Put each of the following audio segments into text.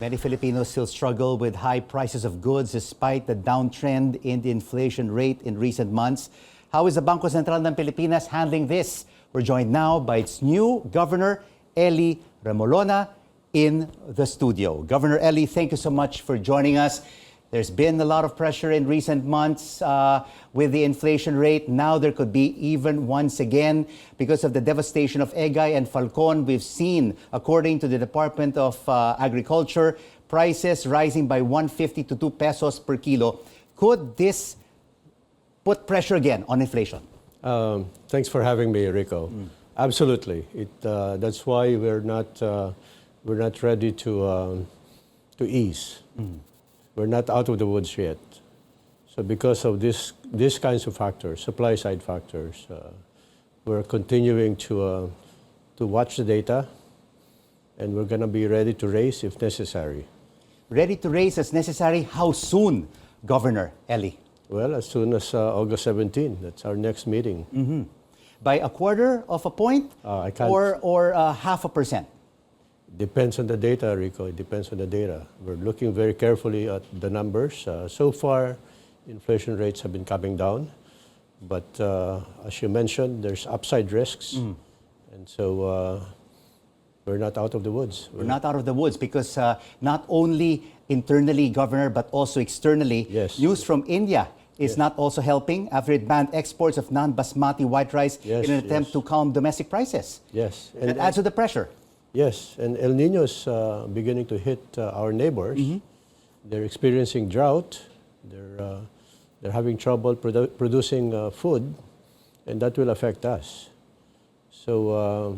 Many Filipinos still struggle with high prices of goods despite the downtrend in the inflation rate in recent months. How is the Bangko Sentral ng Pilipinas handling this? We're joined now by its new Governor, Eli Remolona, in the studio. Governor Eli, thank you so much for joining us. There's been a lot of pressure in recent months with the inflation rate. Now there could be even once again because of the devastation of Egay and Falcon. We've seen, according to the Department of Agriculture, prices rising by 150 to 2 pesos per kilo. Could this put pressure again on inflation? Thanks for having me, Rico. Absolutely. That's why we're not ready to ease. We're not out of the woods yet. So because of these kinds of factors, supply side factors, we're continuing to watch the data, and we're going to be ready to raise if necessary. Ready to raise as necessary? How soon, Governor Eli? Well, as soon as August 17. That's our next meeting. By a quarter of a point I can't. or 0.5%? Depends on the data, Rico. It depends on the data. We're looking very carefully at the numbers. So far, inflation rates have been coming down. But as you mentioned, there's upside risks. And so we're not out of the woods. We're not out of the woods because not only internally, Governor, but also externally, news from India is not also helping after it banned exports of non-basmati white rice in an attempt to calm domestic prices. Yes. And that adds to the pressure. Yes, and El Nino is beginning to hit our neighbors. They're experiencing drought. They're having trouble producing food, and that will affect us. So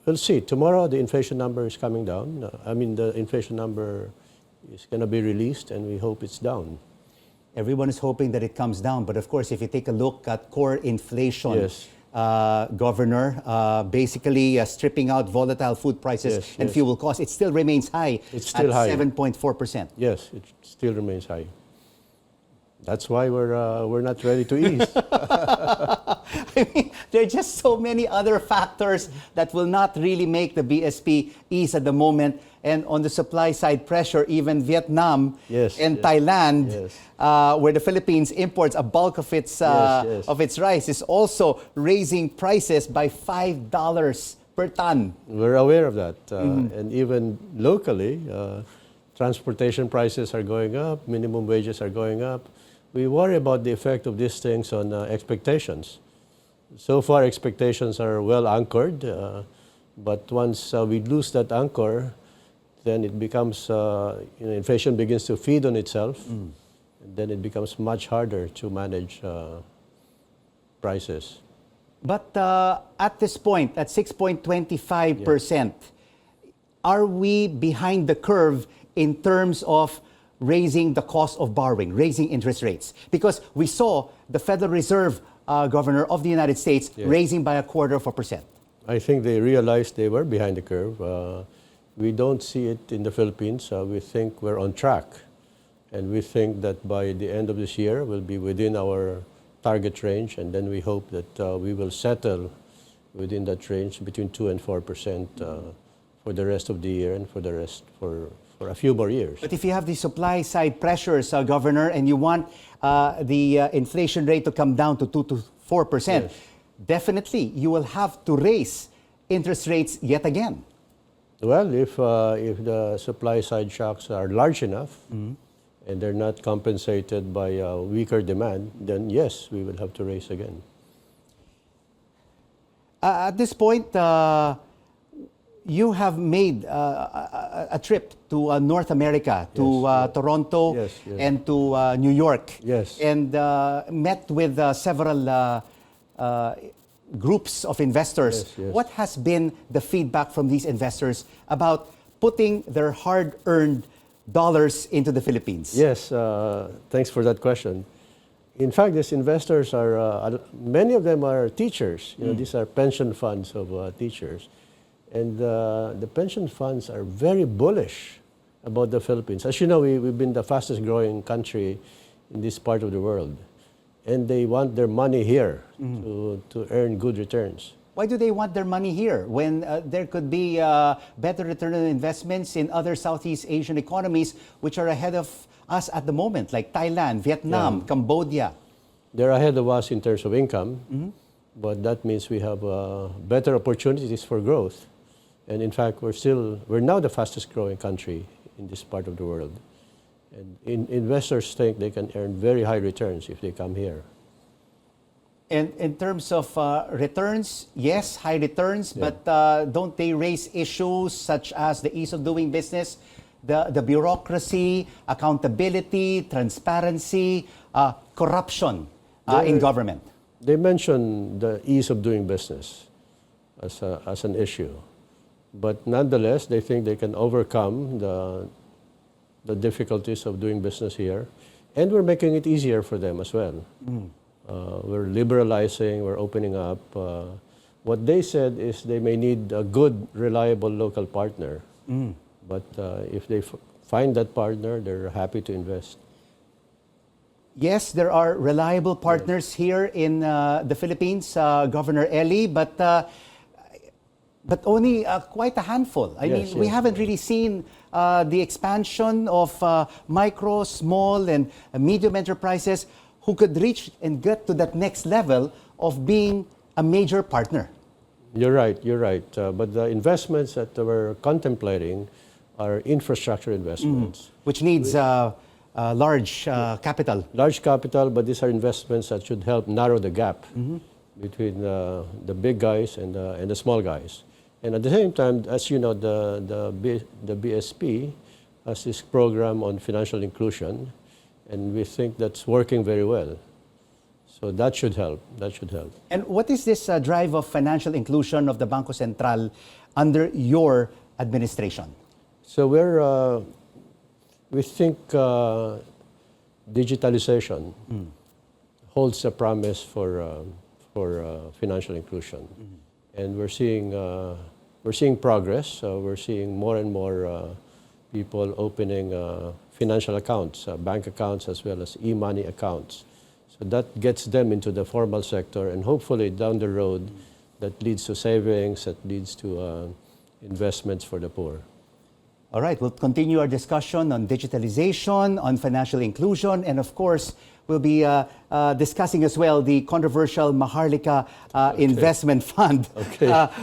we'll see. Tomorrow, the inflation number is coming down. The inflation number is going to be released, and we hope it's down. Everyone is hoping that it comes down, but of course, if you take a look at core inflation, Governor, basically stripping out volatile food prices and fuel costs, it still remains high. It's still at high. 7.4%. Yes, it still remains high. That's why we're not ready to ease. I mean, there are just so many other factors that will not really make the BSP ease at the moment. And on the supply side pressure, even Vietnam and Thailand, where the Philippines imports a bulk of its rice, is also raising prices by $5 per ton. We're aware of that. And even locally, transportation prices are going up, minimum wages are going up. We worry about the effect of these things on expectations. So far, expectations are well anchored, but once we lose that anchor, then it becomes, inflation begins to feed on itself, and then it becomes much harder to manage prices. But at this point, at 6.25%, are we behind the curve in terms of raising the cost of borrowing, raising interest rates? Because we saw the Federal Reserve Governor of the United States raising by 0.25%. I think they realized they were behind the curve. We don't see it in the Philippines. We think we're on track. And we think that by the end of this year, we'll be within our target range. And then we hope that we will settle within that range between 2 and 4% for the rest of the year and for the rest for a few more years. But if you have the supply side pressures, Governor, and you want the inflation rate to come down to 2 to 4%, definitely you will have to raise interest rates yet again. Well, if the supply side shocks are large enough and they're not compensated by weaker demand, then yes, we will have to raise again. At this point, you have made a trip to North America, to Toronto and to New York, and met with several groups of investors. What has been the feedback from these investors about putting their hard-earned dollars into the Philippines? Yes, thanks for that question. In fact, these investors are, many of them are teachers. These are pension funds of teachers. And the pension funds are very bullish about the Philippines. As you know, we've been the fastest growing country in this part of the world. And they want their money here to earn good returns. Why do they want their money here when there could be better return on investments in other Southeast Asian economies which are ahead of us at the moment, like Thailand, Vietnam, Cambodia? They're ahead of us in terms of income, but that means we have better opportunities for growth. And in fact, we're now the fastest growing country in this part of the world. And investors think they can earn very high returns if they come here. And in terms of returns, yes, high returns, but don't they raise issues such as the ease of doing business, the bureaucracy, accountability, transparency, corruption in government? They mention the ease of doing business as an issue. But nonetheless, they think they can overcome the difficulties of doing business here. And we're making it easier for them as well. We're liberalizing, we're opening up. What they said is they may need a good, reliable local partner. But if they find that partner, they're happy to invest. Yes, there are reliable partners here in the Philippines, Governor Eli, but only quite a handful. I mean, we haven't really seen the expansion of micro, small, and medium enterprises who could reach and get to that next level of being a major partner. You're right. But the investments that we're contemplating are infrastructure investments. Which needs large capital. Large capital, but these are investments that should help narrow the gap between the big guys and the small guys. And at the same time, as you know, the BSP has this program on financial inclusion, and we think that's working very well. So that should help. And what is this drive of financial inclusion of the Bangko Sentral under your administration? So we think digitalization holds a promise for financial inclusion. And we're seeing progress. We're seeing more and more people opening financial accounts, bank accounts, as well as e-money accounts. So that gets them into the formal sector, and hopefully down the road, that leads to savings, that leads to investments for the poor. All right, we'll continue our discussion on digitalization, on financial inclusion, and of course, we'll be discussing as well the controversial Maharlika investment fund,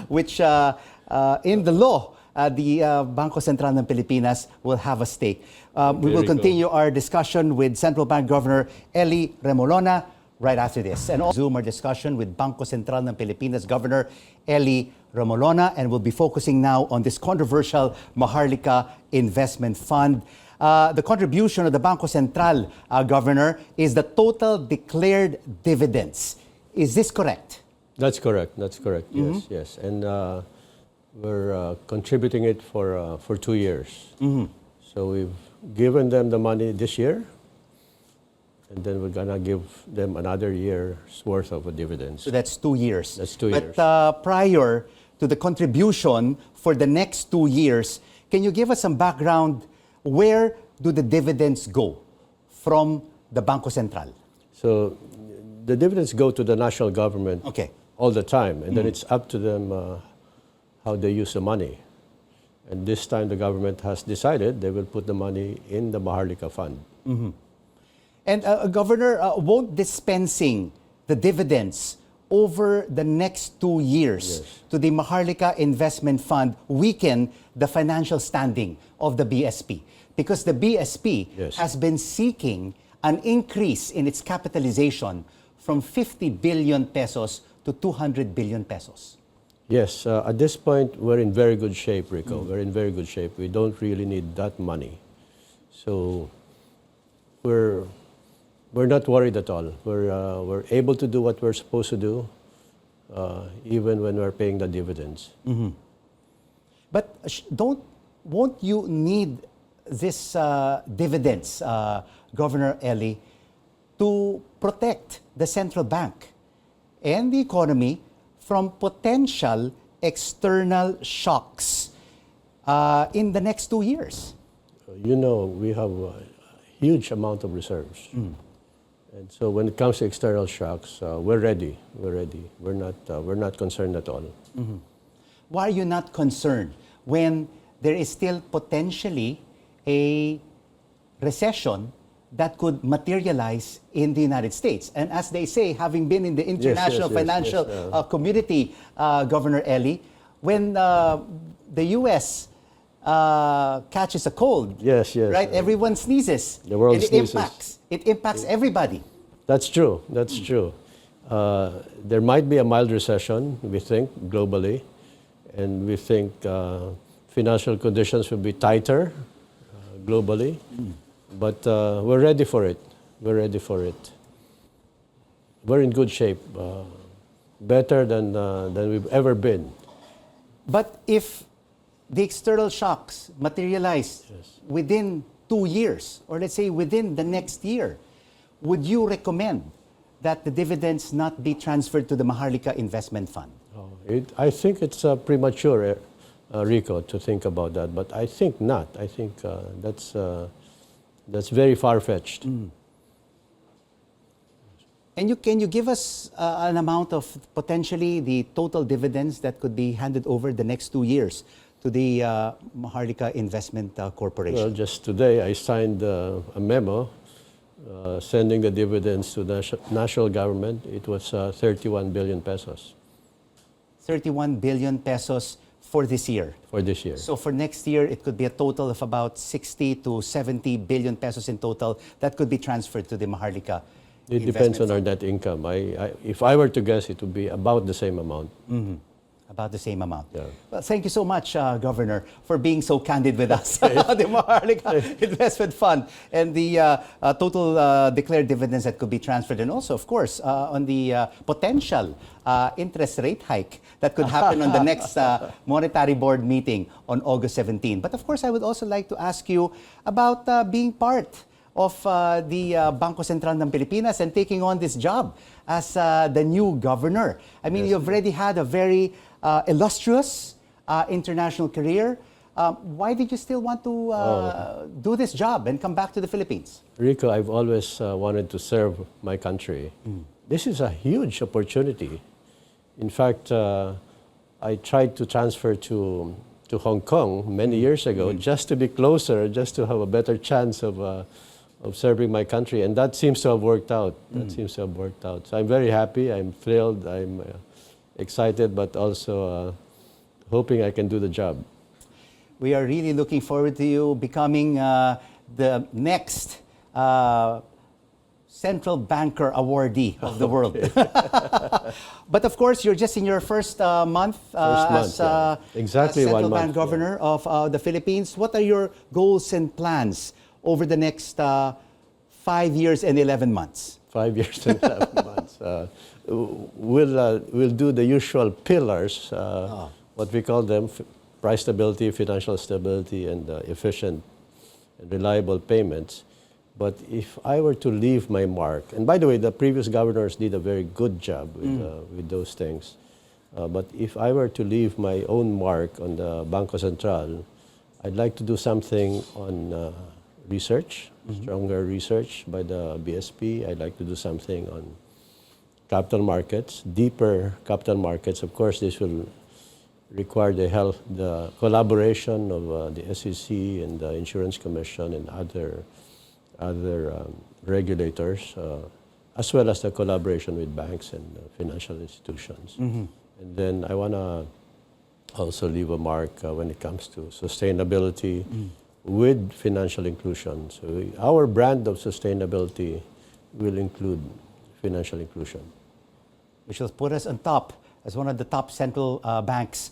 which in the law, the Bangko Sentral ng Pilipinas will have a stake. We will continue our discussion with Central Bank Governor Eli Remolona right after this. And also Zoom our discussion with Bangko Sentral ng Pilipinas Governor Eli Remolona, and we'll be focusing now on this controversial Maharlika investment fund. The contribution of the Bangko Sentral, Governor, is the total declared dividends. Is this correct? That's correct. Yes. And we're contributing it for 2 years. So we've given them the money this year, and then we're gonna give them another year's worth of dividends. So that's 2 years. That's 2 years. But prior to the contribution for the next 2 years, can you give us some background? Where do the dividends go from the Bangko Sentral? So the dividends go to the national government all the time, and then it's up to them how they use the money. And this time the government has decided they will put the money in the Maharlika fund. And Governor, won't dispensing the dividends over the next 2 years to the Maharlika Investment Fund weaken the financial standing of the BSP? Because the BSP has been seeking an increase in its capitalization from 50 billion pesos to 200 billion pesos. Yes, at this point, we're in very good shape, Rico. We're in very good shape. We don't really need that money. So we're not worried at all. We're able to do what we're supposed to do, even when we're paying the dividends. But won't you need this dividends, Governor Eli, to protect the central bank and the economy from potential external shocks in the next 2 years? You know, we have a huge amount of reserves. And so when it comes to external shocks, we're ready. We're ready. We're not concerned at all. Why are you not concerned when there is still potentially a recession that could materialize in the United States? And as they say, having been in the international financial community, Governor Eli, when the U.S. Catches a cold, right? Everyone sneezes. The world sneezes. It impacts everybody. That's true. That's true. There might be a mild recession, we think, globally, and we think financial conditions will be tighter globally. But we're ready for it. We're ready for it. We're in good shape, better than we've ever been. But if the external shocks materialize within 2 years, or let's say within the next year, would you recommend that the dividends not be transferred to the Maharlika Investment Fund? I think it's premature, Rico, to think about that. But I think not. I think that's very far-fetched. And can you give us an amount of potentially the total dividends that could be handed over the next 2 years to the Maharlika Investment Corporation? Well, just today I signed a memo sending the dividends to the national government. It was 31 billion pesos. 31 billion pesos for this year. For this year. So for next year, it could be a total of about 60 to 70 billion pesos in total that could be transferred to the Maharlika. It depends on our net income. If I were to guess, it would be about the same amount. About the same amount. Yeah. Well, thank you so much, Governor, for being so candid with us. The Maharlika Investment Fund and the total declared dividends that could be transferred, and also, of course, on the potential interest rate hike that could happen on the next Monetary Board meeting on August 17. But of course, I would also like to ask you about being part of the Bangko Sentral ng Pilipinas and taking on this job as the new governor. I mean, you've already had a very illustrious international career. Why did you still want to do this job and come back to the Philippines? Rico, I've always wanted to serve my country. This is a huge opportunity. In fact, I tried to transfer to Hong Kong many years ago just to be closer, just to have a better chance of serving my country. And that seems to have worked out. So I'm very happy. I'm thrilled. I'm excited, but also hoping I can do the job. We are really looking forward to you becoming the next Central Banker Awardee of the world. But of course, you're just in your first month as exactly Central 1 month, Bank Governor of the Philippines. What are your goals and plans over the next 5 years and 11 months? 5 years and 11 months. We'll do the usual pillars, what we call them, price stability, financial stability, and efficient and reliable payments. But if I were to leave my mark, and by the way, the previous governors did a very good job with those things. But if I were to leave my own mark on the Bangko Sentral, I'd like to do something on research, stronger research by the BSP. I'd like to do something on capital markets, deeper capital markets. Of course, this will require the collaboration of the SEC and the Insurance Commission and other regulators, as well as the collaboration with banks and financial institutions. And then I want to also leave a mark when it comes to sustainability with financial inclusion. So our brand of sustainability will include financial inclusion. Which will put us on top as one of the top central banks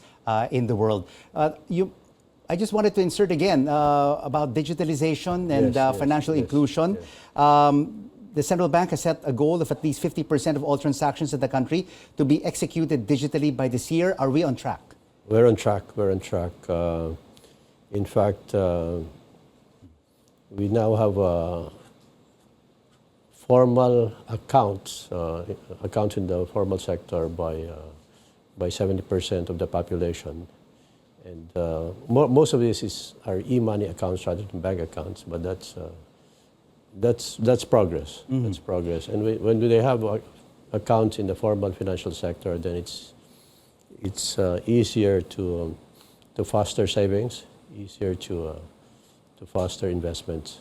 in the world. I just wanted to insert again about digitalization and financial inclusion. The central bank has set a goal of at least 50% of all transactions in the country to be executed digitally by this year. Are we on track? We're on track. We're on track. In fact, we now have formal accounts in the formal sector by 70% of the population. And most of this are e-money accounts rather than bank accounts, but that's That's progress. That's progress. And when they have accounts in the formal financial sector, then it's easier to foster savings, easier to foster investments.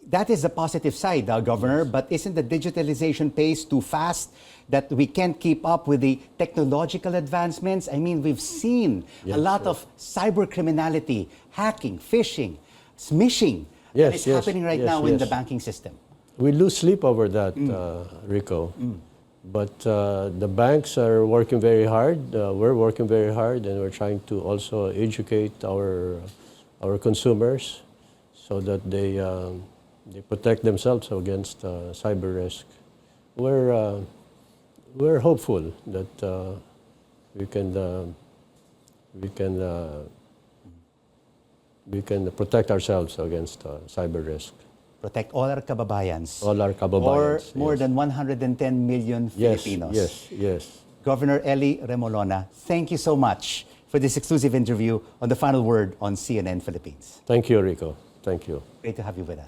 That is the positive side, Governor, but isn't the digitalization pace too fast that we can't keep up with the technological advancements? I mean, we've seen a lot of cyber criminality, hacking, phishing, smishing that is happening right now in the banking system. We lose sleep over that, Rico. But the banks are working very hard. We're working very hard, and we're trying to also educate our consumers so that they protect themselves against cyber risk. We're hopeful that we can protect ourselves against cyber risk. Protect all our kababayans. All our kababayans. Or more than 110 million Filipinos. Yes. Governor Eli Remolona, thank you so much for this exclusive interview on The Final Word on CNN Philippines. Thank you, Rico. Thank you. Great to have you with us.